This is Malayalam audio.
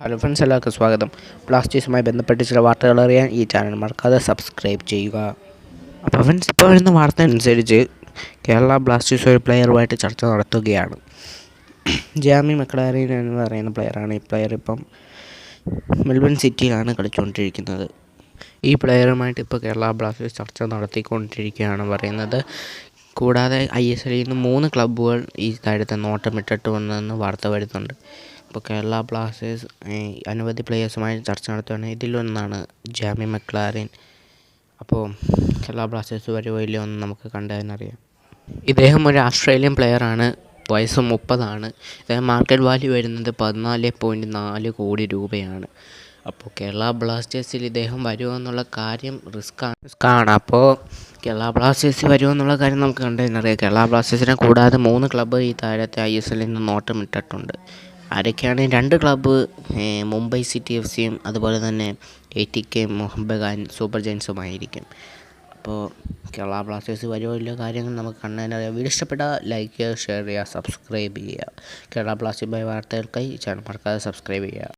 ഹലോ ഫ്രണ്ട്സ്, എല്ലാവർക്കും സ്വാഗതം. ബ്ലാസ്റ്റേഴ്സുമായി ബന്ധപ്പെട്ട് ചില വാർത്തകൾ അറിയാൻ ഈ ചാനൽ മറക്കാതെ സബ്സ്ക്രൈബ് ചെയ്യുക. അപ്പോൾ ഫ്രണ്ട്സ്, ഇപ്പോൾ വരുന്ന വാർത്ത അനുസരിച്ച് കേരള ബ്ലാസ്റ്റേഴ്സ് ഒരു പ്ലെയറുമായിട്ട് ചർച്ച നടത്തുകയാണ്. ജാമി മക്ലാരൻ എന്ന് പറയുന്ന പ്ലെയറാണ്. ഈ പ്ലെയർ ഇപ്പം മെൽബൺ സിറ്റിയിലാണ് കളിച്ചുകൊണ്ടിരിക്കുന്നത്. ഈ പ്ലെയറുമായിട്ട് ഇപ്പോൾ കേരള ബ്ലാസ്റ്റേഴ്സ് ചർച്ച നടത്തിക്കൊണ്ടിരിക്കുകയാണ് പറയുന്നത്. കൂടാതെ ISLൽ നിന്ന് 3 ക്ലബ്ബുകൾ ഈ കാര്യത്തെ നോട്ടമിട്ടിട്ട് വന്നെന്ന് വാർത്ത വരുന്നുണ്ട്. ഇപ്പോൾ കേരള ബ്ലാസ്റ്റേഴ്സ് അനവധി പ്ലെയേഴ്സുമായി ചർച്ച നടത്തുകയാണ്. ഇതിലൊന്നാണ് ജാമി മക്ലാരൻ. അപ്പോൾ കേരള ബ്ലാസ്റ്റേഴ്സ് വരുമോ ഇല്ലയോ എന്ന് നമുക്ക് കണ്ടതിനറിയാം. ഇദ്ദേഹം ഒരു ഓസ്ട്രേലിയൻ പ്ലെയറാണ്. വയസ്സ് 30 ഇദ്ദേഹം മാർക്കറ്റ് വാല്യൂ വരുന്നത് 14.4 കോടി രൂപയാണ്. അപ്പോൾ കേരള ബ്ലാസ്റ്റേഴ്സിൽ ഇദ്ദേഹം വരുമോ എന്നുള്ള കാര്യം റിസ്ക്കാണ്. അപ്പോൾ കേരള ബ്ലാസ്റ്റേഴ്സ് വരുമോ എന്നുള്ള കാര്യം നമുക്ക് കണ്ടതിനറിയാം. കേരള ബ്ലാസ്റ്റേഴ്സിനെ കൂടാതെ 3 ക്ലബ്ബ് ഈ താരത്തെ ISLൽ നിന്ന് നോട്ടമിട്ടിട്ടുണ്ട്. ആരൊക്കെയാണ്? 2 ക്ലബ്ബ് മുംബൈ സിറ്റി FCയും അതുപോലെ തന്നെ ATK മോഹൻ ബഗാൻ സൂപ്പർ ജയൻസുമായിരിക്കും. അപ്പോൾ കേരള ബ്ലാസ്റ്റേഴ്സ് വരുമോ ഇല്ലയോ കാര്യങ്ങൾ നമുക്ക് കണ്ടതിനറിയാം. വീഡിയോ ഇഷ്ടപ്പെട്ടാൽ ലൈക്ക് ചെയ്യുക, ഷെയർ ചെയ്യുക, സബ്സ്ക്രൈബ് ചെയ്യുക. കേരള ബ്ലാസ്റ്റേഴ്സുമായി വാർത്തകൾക്കായി ചാനൽ മറക്കാതെ സബ്സ്ക്രൈബ് ചെയ്യുക.